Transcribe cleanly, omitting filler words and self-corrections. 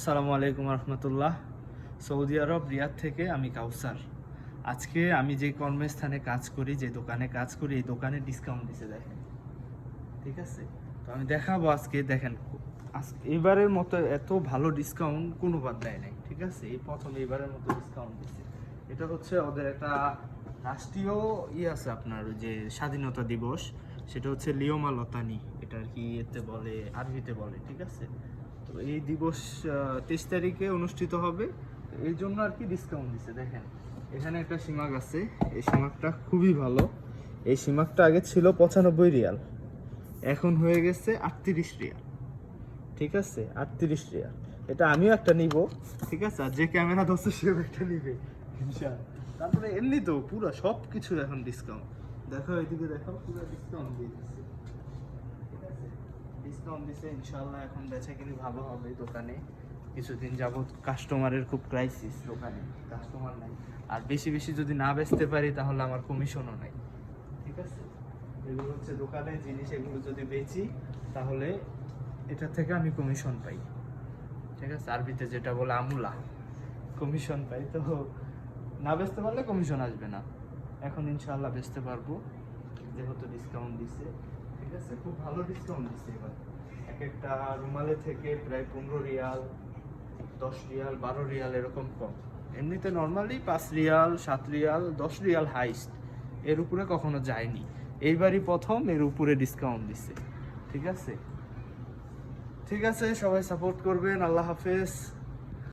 আসসালামু আলাইকুম রহমতুল্লাহ। সৌদি আরব রিয়াদ থেকে আমি কাউসার। আজকে আমি যে কর্মস্থানে কাজ করি, যে দোকানে কাজ করি, এই দোকানে ডিসকাউন্ট দিছে দেখেন। ঠিক আছে, তো আমি দেখাবো আজকে। দেখেন এবারের মতো এত ভালো ডিসকাউন্ট কোনোবার দেয় নাই। ঠিক আছে, এই প্রথম এবারের মতো ডিসকাউন্ট দিচ্ছে। এটা হচ্ছে ওদের একটা রাষ্ট্রীয় আছে আপনার, ওই যে স্বাধীনতা দিবস, সেটা হচ্ছে লিওমা লতানি, এটা আর কি এতে বলে, আরবিতে বলে। ঠিক আছে, তো এই দিবস 23 তারিখে অনুষ্ঠিত হবে, এই জন্য আর কি ডিসকাউন্ট দিচ্ছে। দেখেন এখানে একটা সিমাক আছে, এই সিমাকটা খুবই ভালো। এই সিমাকটা আগে ছিল 95 রিয়াল, এখন হয়ে গেছে 38 রিয়াল। ঠিক আছে, 38 রিয়াল। এটা আমিও একটা নিব। ঠিক আছে, আর যে ক্যামেরা ধরছে সেও একটা নিবে ইনশাআল্লাহ। তারপরে এমনি তো পুরো সব কিছু এখন ডিসকাউন্ট। দেখো এদিকে, দেখো পুরো ডিসকাউন্ট দিয়ে দিচ্ছে। ঠিক আছে, ডিসকাউন্ট দিছে ইনশাআল্লাহ। এখন বেচাকিনি ভালো হবে দোকানে। কিছুদিন যাবত কাস্টমারের খুব ক্রাইসিস, দোকানে কাস্টমার নাই। আর বেশি বেশি যদি না বেচতে পারি তাহলে আমার কমিশনও নাই। ঠিক আছে, এগুলো হচ্ছে দোকানের জিনিস, এগুলো যদি বেচি তাহলে এটা থেকে আমি কমিশন পাই। ঠিক আছে, আরবিতে যেটা বলে আমুলা, কমিশন পাই। তো না বেচতে পারলে কমিশন আসবে না। এখন ইনশাআল্লাহ বেচতে পারবো যেহেতু ডিসকাউন্ট দিছে। ঠিক আছে, খুব ভালো ডিসকাউন্ট দিচ্ছে এবার। এক একটা রুমালে থেকে প্রায় 15 রিয়াল, 10 রিয়াল, 12 রিয়াল এরকম কম। এমনিতে normally 5 riyal, 7 riyal, 10 riyal highest, এর উপরে কখনো যায়নি। এইবারই প্রথম এর উপরে ডিসকাউন্ট দিচ্ছে। ঠিক আছে, ঠিক আছে, সবাই সাপোর্ট করবেন। আল্লাহ হাফেজ।